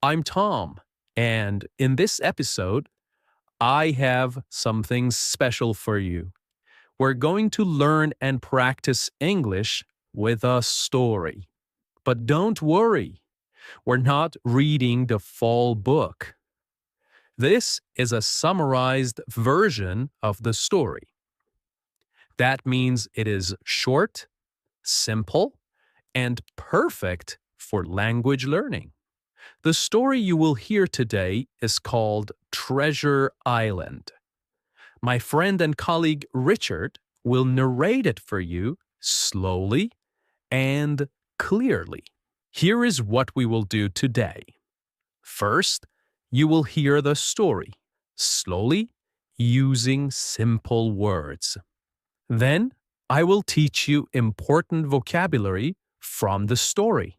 I'm Tom, and in this episode, I have something special for you. We're going to learn and practice English with a story. But don't worry, we're not reading the full book. This is a summarized version of the story. That means it is short, simple, and perfect for language learning. The story you will hear today is called Treasure Island. My friend and colleague Richard will narrate it for you slowly and clearly. Here is what we will do today. First, you will hear the story, slowly, using simple words. Then, I will teach you important vocabulary from the story.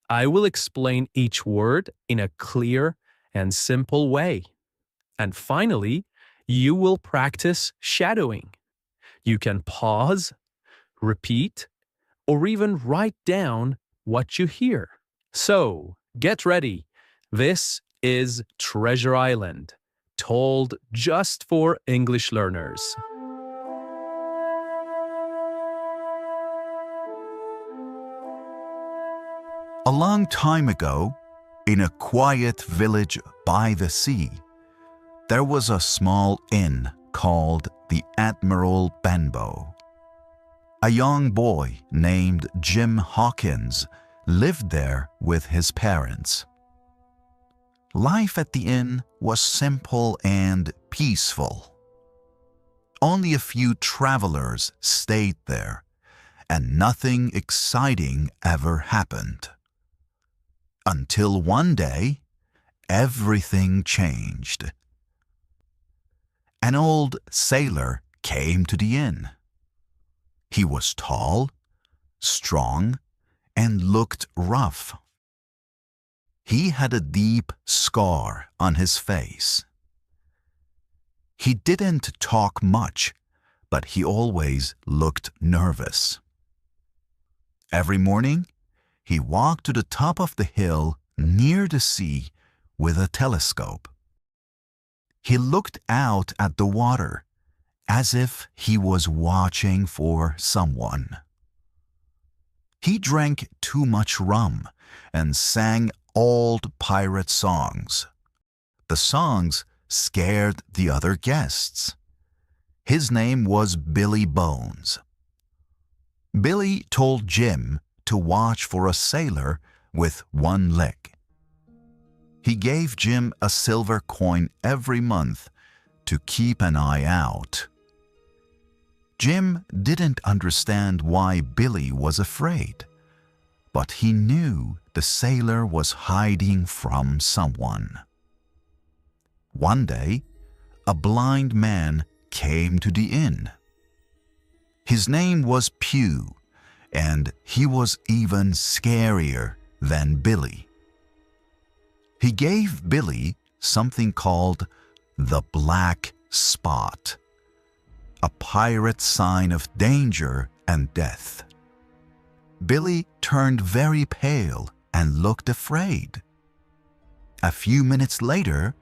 I will explain each word in a clear and simple way. And finally, you will practice shadowing. You can pause, repeat, or even write down what you hear. So, get ready. This is Treasure Island, told just for English learners. A long time ago, in a quiet village by the sea, there was a small inn called the Admiral Benbow. A young boy named Jim Hawkins lived there with his parents. Life at the inn was simple and peaceful. Only a few travelers stayed there, and nothing exciting ever happened. Until one day, everything changed. An old sailor came to the inn. He was tall, strong, and looked rough. He had a deep scar on his face. He didn't talk much, but he always looked nervous. Every morning, he walked to the top of the hill near the sea with a telescope. He looked out at the water as if he was watching for someone. He drank too much rum and sang old pirate songs. The songs scared the other guests. His name was Billy Bones. Billy told Jim to watch for a sailor with one leg. He gave Jim a silver coin every month to keep an eye out. Jim didn't understand why Billy was afraid, but he knew the sailor was hiding from someone. One day, a blind man came to the inn. His name was Pew, and he was even scarier than Billy. He gave Billy something called the black spot, a pirate sign of danger and death. Billy turned very pale and looked afraid. A few minutes later,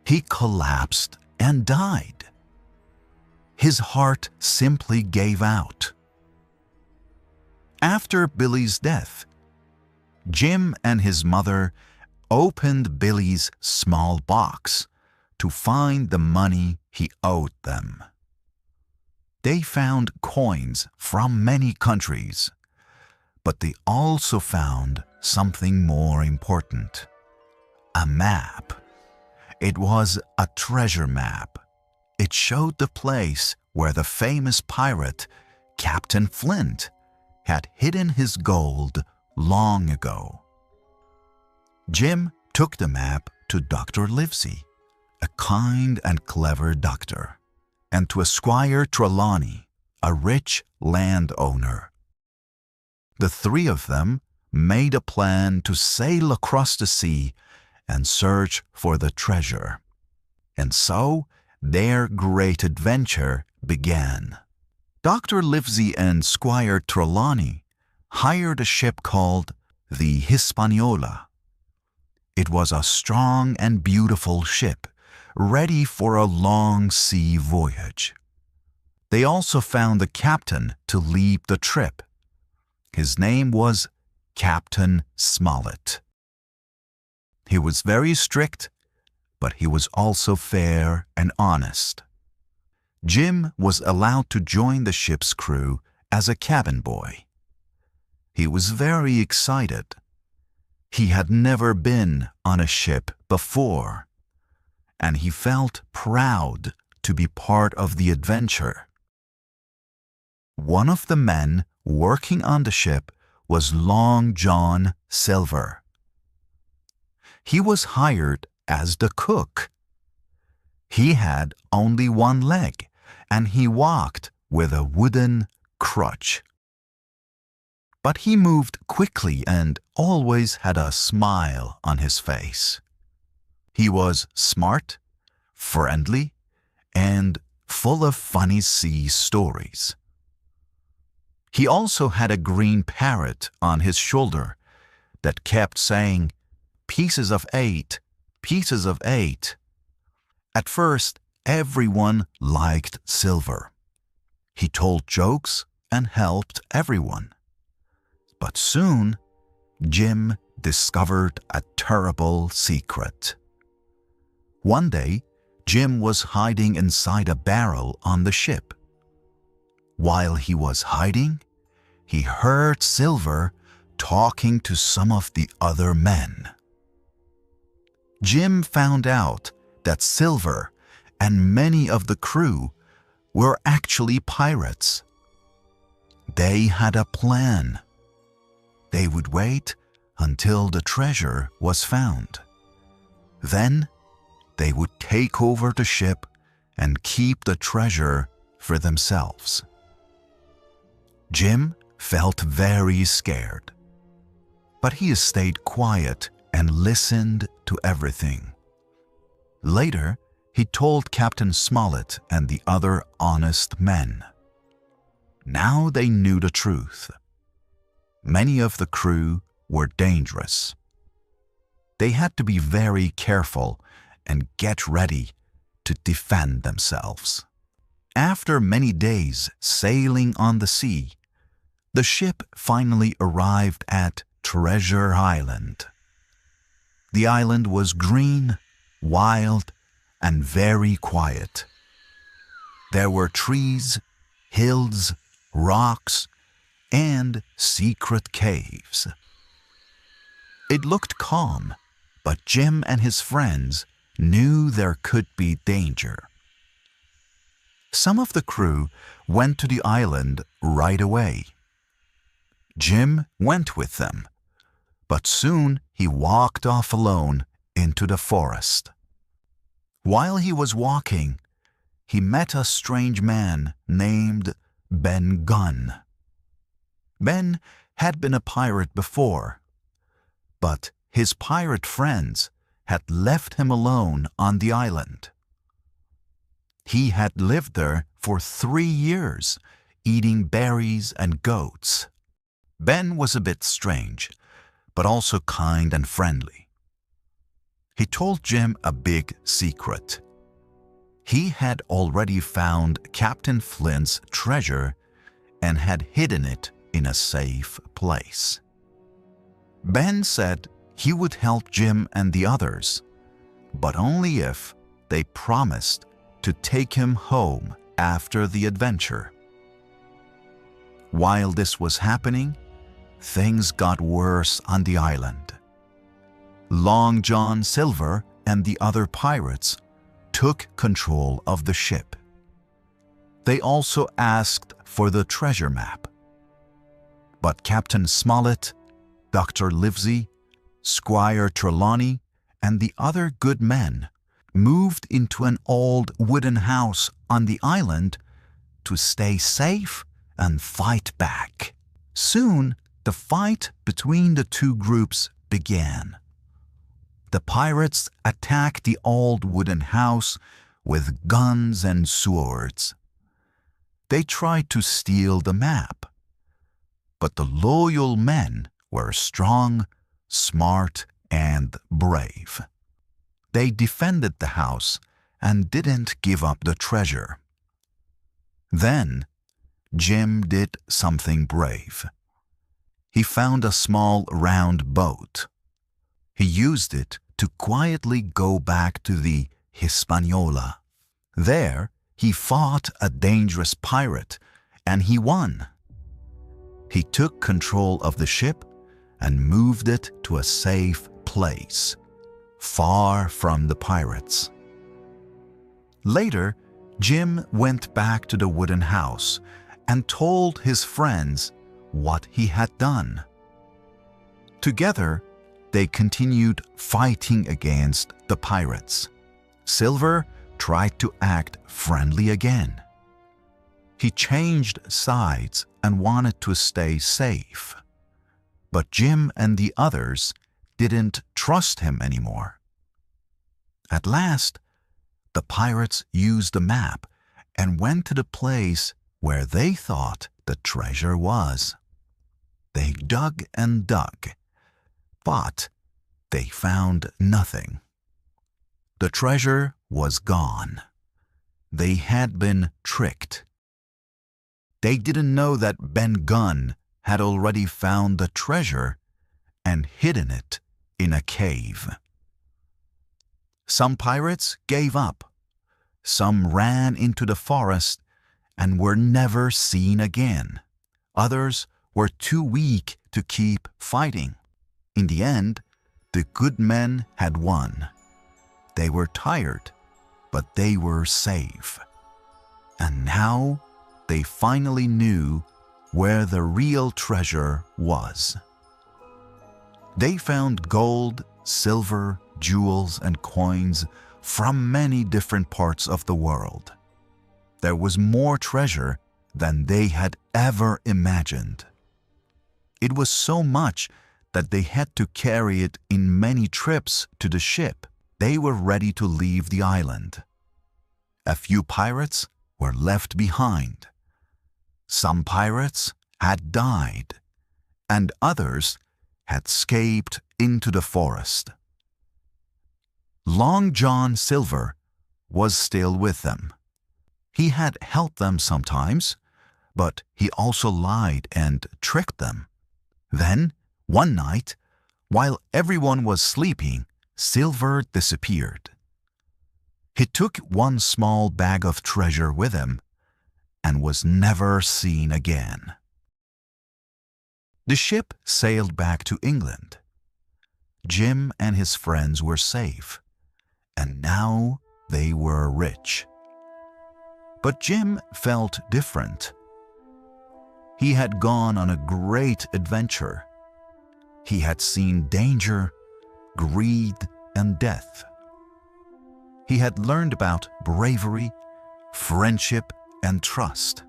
he collapsed and died. His heart simply gave out. After Billy's death, Jim and his mother opened Billy's small box to find the money he owed them. They found coins from many countries, but they also found something more important: a map. It was a treasure map. It showed the place where the famous pirate, Captain Flint, had hidden his gold long ago. Jim took the map to Dr. Livesey, a kind and clever doctor, and to Squire Trelawney, a rich landowner. The three of them made a plan to sail across the sea and search for the treasure. And so their great adventure began. Dr. Livesey and Squire Trelawney hired a ship called the Hispaniola. It was a strong and beautiful ship, ready for a long sea voyage. They also found the captain to lead the trip. His name was Captain Smollett. He was very strict, but he was also fair and honest. Jim was allowed to join the ship's crew as a cabin boy. He was very excited. He had never been on a ship before, and he felt proud to be part of the adventure. One of the men working on the ship was Long John Silver. He was hired as the cook. He had only one leg, and he walked with a wooden crutch. But he moved quickly and always had a smile on his face. He was smart, friendly, and full of funny sea stories. He also had a green parrot on his shoulder that kept saying, "Pieces of 8, pieces of 8." At first, everyone liked Silver. He told jokes and helped everyone. But soon, Jim discovered a terrible secret. One day, Jim was hiding inside a barrel on the ship. While he was hiding, he heard Silver talking to some of the other men. Jim found out that Silver and many of the crew were actually pirates. They had a plan. They would wait until the treasure was found. Then they would take over the ship and keep the treasure for themselves. Jim felt very scared, but he stayed quiet and listened to everything. Later, he told Captain Smollett and the other honest men. Now they knew the truth. Many of the crew were dangerous. They had to be very careful and get ready to defend themselves. After many days sailing on the sea, the ship finally arrived at Treasure Island. The island was green, wild, and very quiet. There were trees, hills, rocks, and secret caves. It looked calm, but Jim and his friends knew there could be danger. Some of the crew went to the island right away. Jim went with them, but soon he walked off alone into the forest. While he was walking, he met a strange man named Ben Gunn. Ben had been a pirate before, but his pirate friends had left him alone on the island. He had lived there for 3 years, eating berries and goats. Ben was a bit strange, but also kind and friendly. He told Jim a big secret. He had already found Captain Flint's treasure and had hidden it in a safe place. Ben said he would help Jim and the others, but only if they promised to take him home after the adventure. While this was happening, things got worse on the island. Long John Silver and the other pirates took control of the ship. They also asked for the treasure map. But Captain Smollett, Dr. Livesey, Squire Trelawney, and the other good men moved into an old wooden house on the island to stay safe and fight back. Soon, the fight between the two groups began. The pirates attacked the old wooden house with guns and swords. They tried to steal the map, but the loyal men were strong, smart, and brave. They defended the house and didn't give up the treasure. Then, Jim did something brave. He found a small round boat. He used it to quietly go back to the Hispaniola. There, he fought a dangerous pirate, and he won. He took control of the ship and moved it to a safe place, far from the pirates. Later, Jim went back to the wooden house and told his friends what he had done. Together, they continued fighting against the pirates. Silver tried to act friendly again. He changed sides and wanted to stay safe. But Jim and the others didn't trust him anymore. At last, the pirates used a map and went to the place where they thought the treasure was. They dug and dug, but they found nothing. The treasure was gone. They had been tricked. They didn't know that Ben Gunn had already found the treasure and hidden it in a cave. Some pirates gave up. Some ran into the forest and were never seen again. Others were too weak to keep fighting. In the end, the good men had won. They were tired, but they were safe. And now they finally knew where the real treasure was. They found gold, silver, jewels, and coins from many different parts of the world. There was more treasure than they had ever imagined. It was so much that they had to carry it in many trips to the ship. They were ready to leave the island. A few pirates were left behind. Some pirates had died, and others had escaped into the forest. Long John Silver was still with them. He had helped them sometimes, but he also lied and tricked them. Then, one night, while everyone was sleeping, Silver disappeared. He took one small bag of treasure with him and was never seen again. The ship sailed back to England. Jim and his friends were safe, and now they were rich. But Jim felt different. He had gone on a great adventure. He had seen danger, greed, and death. He had learned about bravery, friendship, and trust.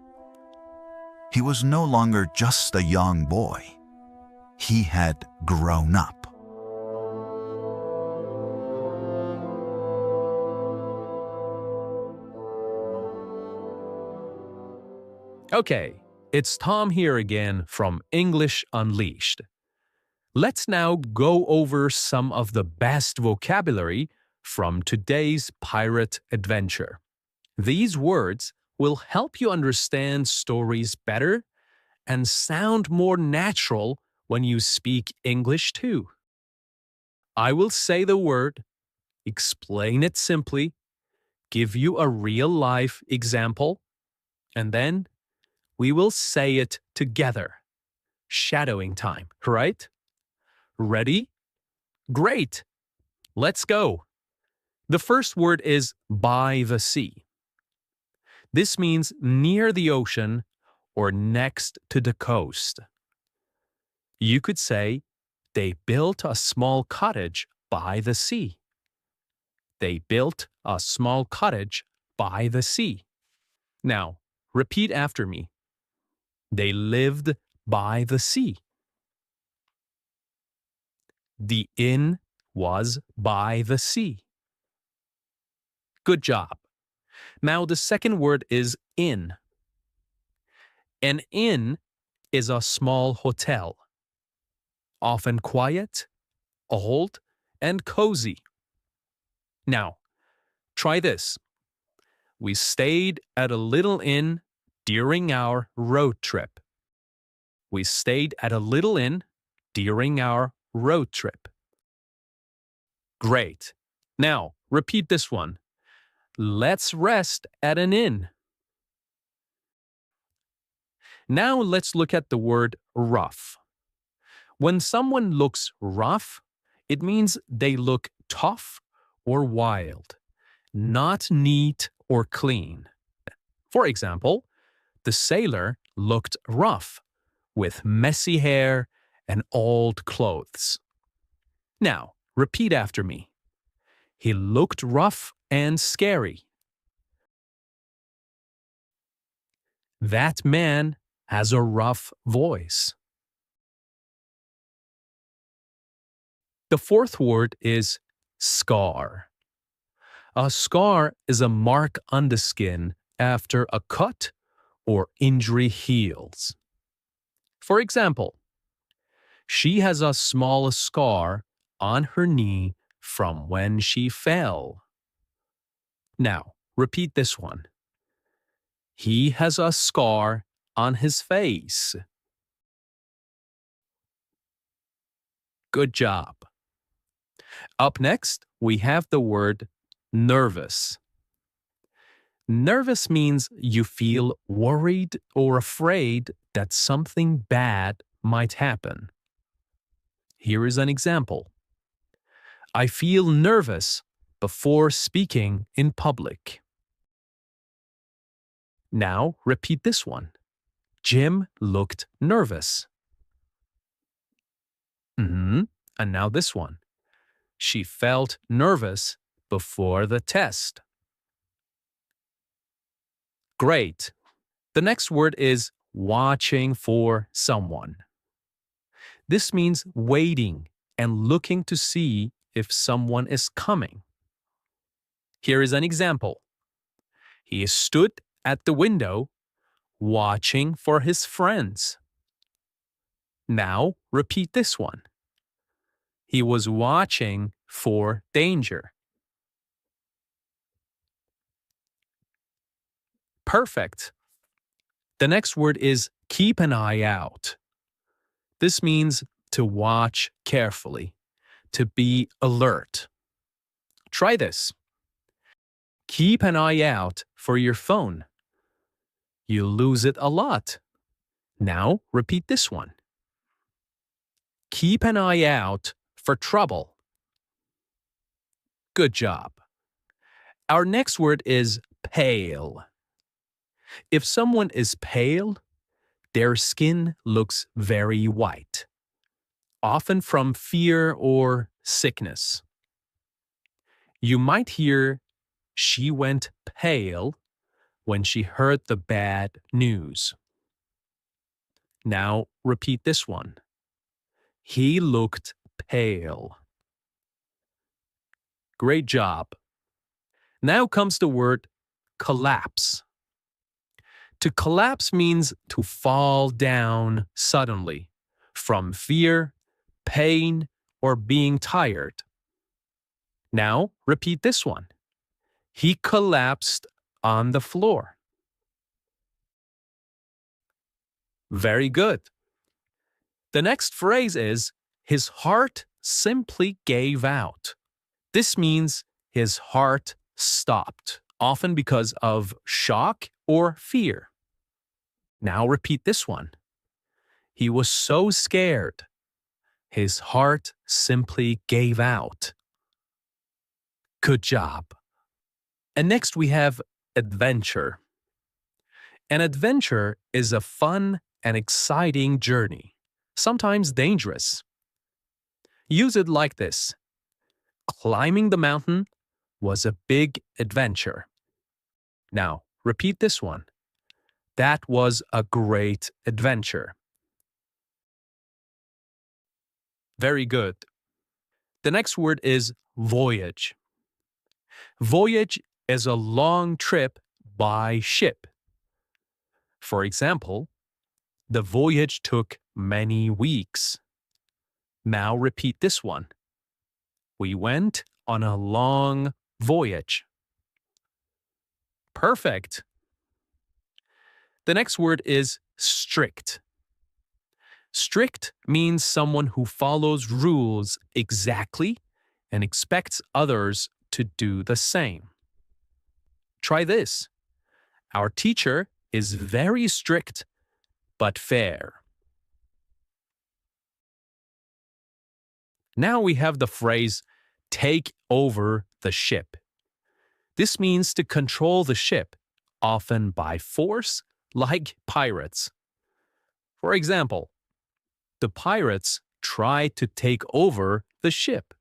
He was no longer just a young boy. He had grown up. Okay, it's Tom here again from English Unleashed. Let's now go over some of the best vocabulary from today's pirate adventure. These words will help you understand stories better and sound more natural when you speak English too. I will say the word, explain it simply, give you a real-life example, and then we will say it together. Shadowing time, right? Ready? Great! Let's go. The first word is by the sea. This means near the ocean or next to the coast. You could say, they built a small cottage by the sea. They built a small cottage by the sea. Now, repeat after me. They lived by the sea. The inn was by the sea. Good job. Now the second word is inn. An inn is a small hotel, often quiet, old, and cozy. Now, try this. We stayed at a little inn during our road trip. We stayed at a little inn during our road trip. Great. Now, repeat this one. Let's rest at an inn. Now let's look at the word rough. When someone looks rough, it means they look tough or wild, not neat or clean. For example, the sailor looked rough, with messy hair and old clothes. Now, repeat after me. He looked rough and scary. That man has a rough voice. The fourth word is scar. A scar is a mark on the skin after a cut or injury heals. For example, she has a small scar on her knee from when she fell. Now, repeat this one. He has a scar on his face. Good job. Up next, we have the word nervous. Nervous means you feel worried or afraid that something bad might happen. Here is an example. I feel nervous before speaking in public. Now repeat this one. Jim looked nervous. And now this one. She felt nervous before the test. Great. The next word is watching for someone. This means waiting and looking to see if someone is coming. Here is an example. He stood at the window watching for his friends. Now repeat this one. He was watching for danger. Perfect. The next word is keep an eye out. This means to watch carefully, to be alert. Try this. Keep an eye out for your phone. You lose it a lot. Now repeat this one. Keep an eye out for trouble. Good job. Our next word is pale. If someone is pale, their skin looks very white, often from fear or sickness. You might hear, she went pale when she heard the bad news. Now repeat this one. He looked pale. Great job. Now comes the word collapse. To collapse means to fall down suddenly from fear, pain, or being tired. Now repeat this one. He collapsed on the floor. Very good. The next phrase is his heart simply gave out. This means his heart stopped, often because of shock or fear. Now repeat this one. He was so scared. His heart simply gave out. Good job. And next we have adventure. An adventure is a fun and exciting journey, sometimes dangerous. Use it like this. Climbing the mountain was a big adventure. Now, repeat this one. That was a great adventure. Very good. The next word is voyage. Voyage is a long trip by ship. For example, the voyage took many weeks. Now repeat this one. We went on a long voyage. Perfect. The next word is strict. Strict means someone who follows rules exactly and expects others to do the same. Try this. Our teacher is very strict but fair. Now we have the phrase take over the ship. This means to control the ship, often by force, like pirates. For example, the pirates tried to take over the ship.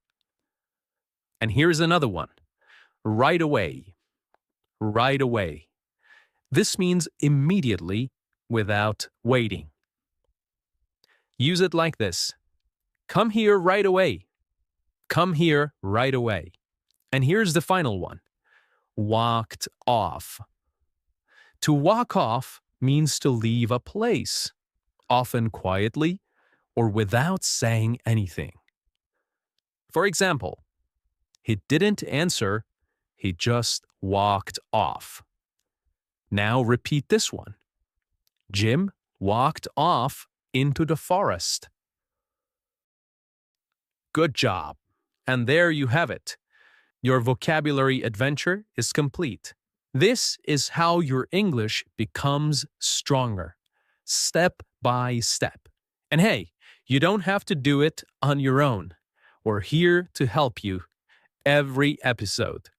And here's another one. Right away. Right away. This means immediately without waiting. Use it like this. Come here right away. Come here right away. And here's the final one. Walked off. To walk off means to leave a place, often quietly or without saying anything. For example, he didn't answer, he just walked off. Now repeat this one. Jim walked off into the forest. Good job. And there you have it. Your vocabulary adventure is complete. This is how your English becomes stronger, step by step. And hey, you don't have to do it on your own. We're here to help you every episode.